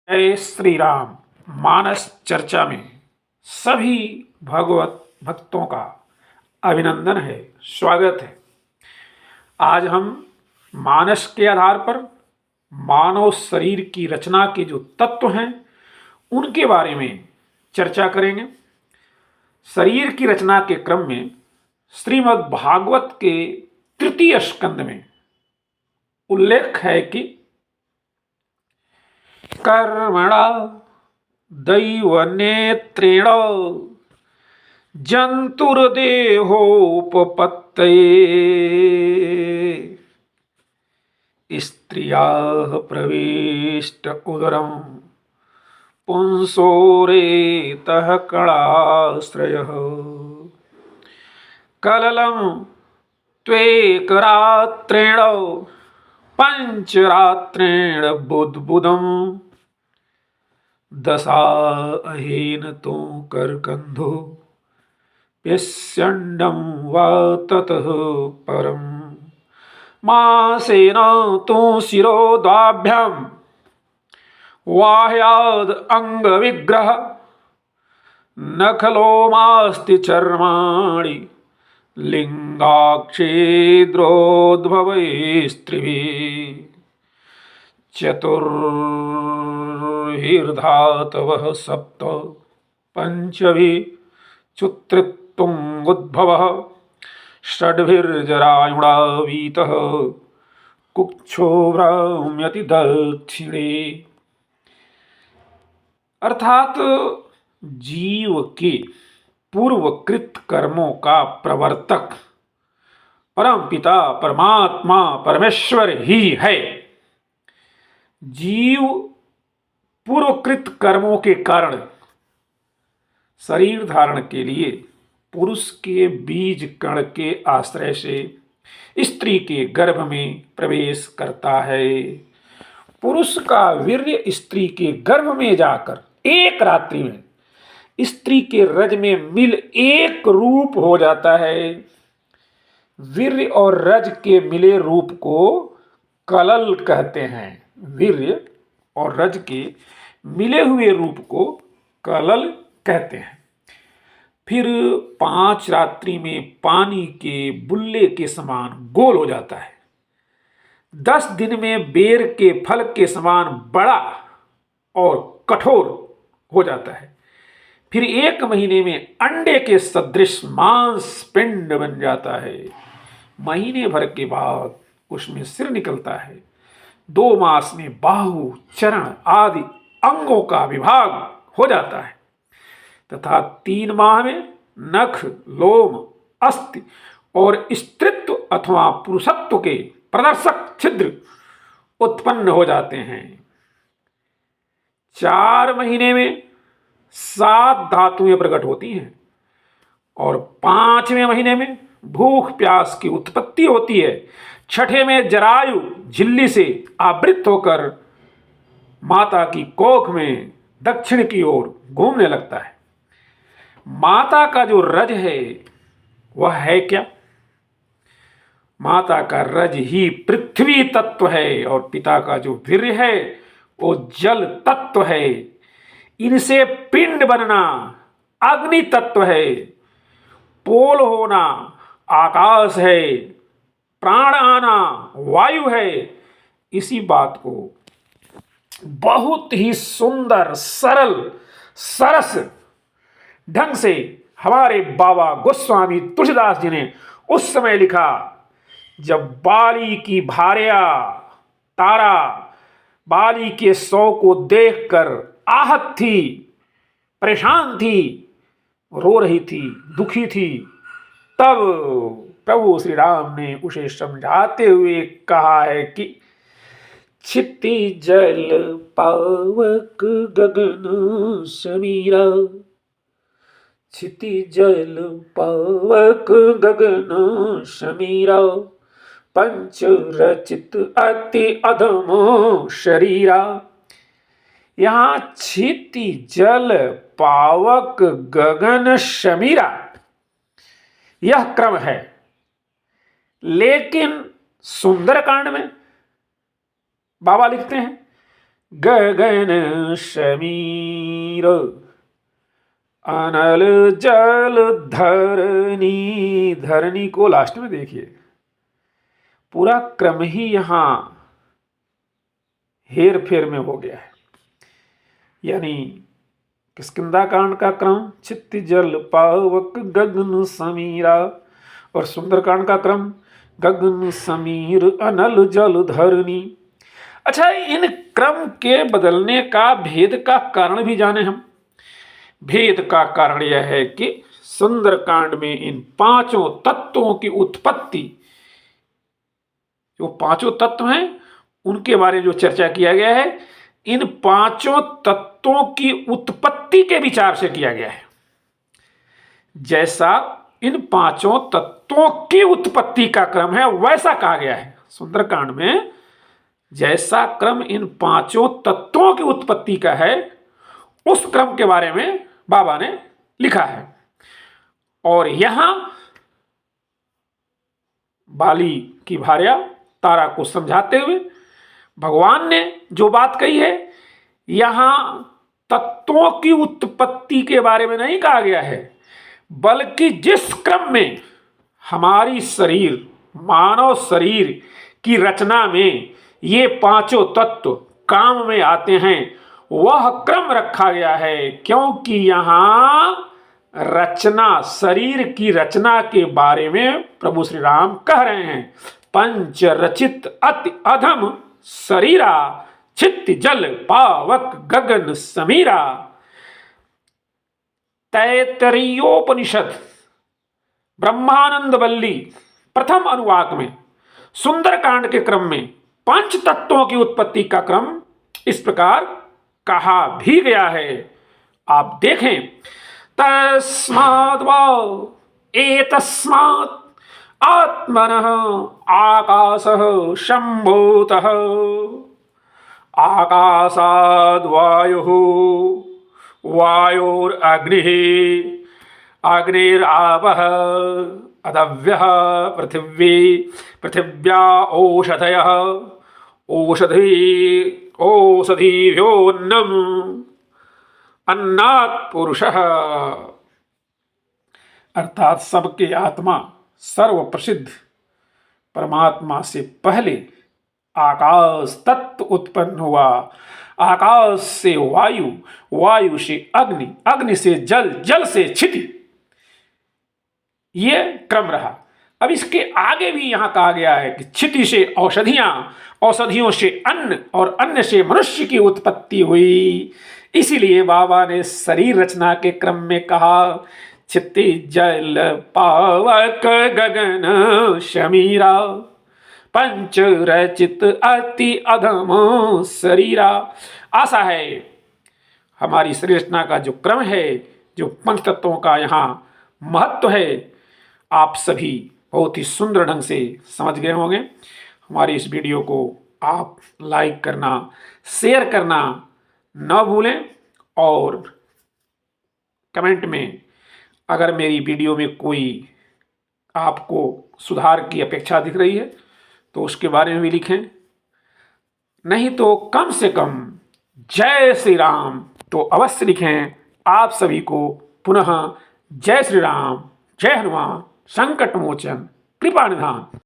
जय श्री राम। मानस चर्चा में सभी भगवत भक्तों का अभिनंदन है, स्वागत है। आज हम मानस के आधार पर मानव शरीर की रचना के जो तत्व हैं उनके बारे में चर्चा करेंगे। शरीर की रचना के क्रम में श्रीमद् भागवत के तृतीय स्कंद में उल्लेख है कि कर्मणा दैवनेत्रेण जन्तुर्देहोपपत्तये स्त्रियाः प्रविष्ट उदरं पुंसोरेतः कणाश्रयः कललं त्वेकरात्रेण पंचरात्रेण बुद्बुदम् दशा अहेन तो करकंधो प्यस्यंडं वा ततः परम मासेन तो शिरोद्वाभ्यां वाह्याद् अंगविग्रह नखलोमास्ति चर्माणि लिंगाक्षेद्रोद्भवैस्त्रिभिः चतुर्हिर्धातवः सप्त पंचभिश्चुत्रितुङ्गोद्भवः षड्भिर्जरायुणावीतः कुक्षो भ्राम्यति दक्षिणे। अर्थात जीव के पूर्वकृत कर्मों का प्रवर्तक परम पिता परमात्मा परमेश्वर ही है। जीव पूर्वकृत कर्मों के कारण शरीर धारण के लिए पुरुष के बीज कण के आश्रय से स्त्री के गर्भ में प्रवेश करता है। पुरुष का वीर्य स्त्री के गर्भ में जाकर एक रात्रि में स्त्री के रज में मिल एक रूप हो जाता है। वीर्य और रज के मिले रूप को कलल कहते हैं। वीर्य और रज के मिले हुए रूप को कलल कहते हैं। फिर 5 रात्रि में पानी के बुल्ले के समान गोल हो जाता है। 10 दिन में बेर के फल के समान बड़ा और कठोर हो जाता है। फिर 1 महीने में अंडे के सदृश मांस पिंड बन जाता है। महीने भर के बाद उसमें सिर निकलता है। 2 मास में बाहु चरण आदि अंगों का विभाग हो जाता है तथा 3 माह में नख लोम अस्थि और स्त्रीत्व अथवा पुरुषत्व के प्रदर्शक छिद्र उत्पन्न हो जाते हैं। 4 महीने में 7 धातुएं प्रकट होती हैं और 5वें महीने में भूख प्यास की उत्पत्ति होती है। 6ठे में जरायु झिल्ली से आवृत होकर माता की कोख में दक्षिण की ओर घूमने लगता है। माता का जो रज है वह है क्या? माता का रज ही पृथ्वी तत्व है और पिता का जो वीर्य है वो जल तत्व है। इनसे पिंड बनना अग्नि तत्व है। पोल होना आकाश है। प्राण आना वायु है। इसी बात को बहुत ही सुंदर सरल सरस ढंग से हमारे बाबा गोस्वामी तुलसीदास जी ने उस समय लिखा जब बाली की भार्या तारा बाली के शव को देखकर आहत थी, परेशान थी, रो रही थी, दुखी थी। तब प्रभु श्री राम ने उसे समझाते हुए कहा है कि क्षिति जल पावक गगन समीरा, क्षिति जल पावक गगन समीरा, पंच रचित अति अधम शरीरा। यहाँ क्षिति जल पावक गगन समीरा यह क्रम है, लेकिन सुंदरकांड में बाबा लिखते हैं गगन समीर अनल जल धरनी। धरनी को लास्ट में देखिए, पूरा क्रम ही यहां हेर फेर में हो गया है। यानी किष्किंधा कांड का क्रम चित्त जल पावक गगन समीरा, और सुंदरकांड का क्रम गगन समीर अनल जल धरनी। अच्छा, इन क्रम के बदलने का भेद का कारण भी जाने हम। भेद का कारण यह है कि सुंदरकांड में इन पांचों तत्वों की उत्पत्ति, जो पांचों तत्व हैं उनके बारे में जो चर्चा किया गया है, इन पांचों तत्वों की उत्पत्ति के विचार से किया गया है। जैसा इन पांचों तत्वों की उत्पत्ति का क्रम है वैसा कहा गया है सुंदरकांड में। जैसा क्रम इन पांचों तत्वों की उत्पत्ति का है उस क्रम के बारे में बाबा ने लिखा है। और यहां बाली की भार्या तारा को समझाते हुए भगवान ने जो बात कही है, यहां तत्वों की उत्पत्ति के बारे में नहीं कहा गया है, बल्कि जिस क्रम में हमारी शरीर, मानव शरीर की रचना में ये पांचों तत्व काम में आते हैं वह क्रम रखा गया है। क्योंकि यहां रचना, शरीर की रचना के बारे में प्रभु श्री राम कह रहे हैं। पंच रचित अति अधम शरीरा चित्त जल पावक गगन समीरा। तैतरीयोपनिषद ब्रह्मानंद वल्ली प्रथम अनुवाक में सुंदरकांड के क्रम में पंच तत्वों की उत्पत्ति का क्रम इस प्रकार कहा भी गया है। आप देखें, तस्माद् वा एतस्मात् आत्मनः आकाशः सम्भूतः आकाशाद् वायुः वायोरग्निः अग्निरापः अदव्यः पृथिवी पृथिव्या ओषधयः ओषधीभ्योऽन्नम् अन्नात् पुरुषः। अर्थात सबके आत्मा सर्व प्रसिद्ध परमात्मा से पहले आकाश तत्व उत्पन्न हुआ, आकाश से वायु, वायु से अग्नि, अग्नि से जल, जल से क्षिति, ये क्रम रहा। अब इसके आगे भी यहां कहा गया है कि क्षिति से औषधियां, औषधियों से अन्न और अन्न से मनुष्य की उत्पत्ति हुई। इसीलिए बाबा ने शरीर रचना के क्रम में कहा क्षिति जल पावक गगन शमीरा पंच रचित अति अधम शरीरा। आशा है हमारी शरीर रचना का जो क्रम है, जो पंच तत्वों का यहाँ महत्व है, आप सभी बहुत ही सुंदर ढंग से समझ गए होंगे। हमारी इस वीडियो को आप लाइक करना, शेयर करना न भूलें, और कमेंट में अगर मेरी वीडियो में कोई आपको सुधार की अपेक्षा दिख रही है तो उसके बारे में भी लिखें। नहीं तो कम से कम जय श्री राम तो अवश्य लिखें। आप सभी को पुनः जय श्री राम, जय हनुमान, संकट मोचन, कृपा निधान।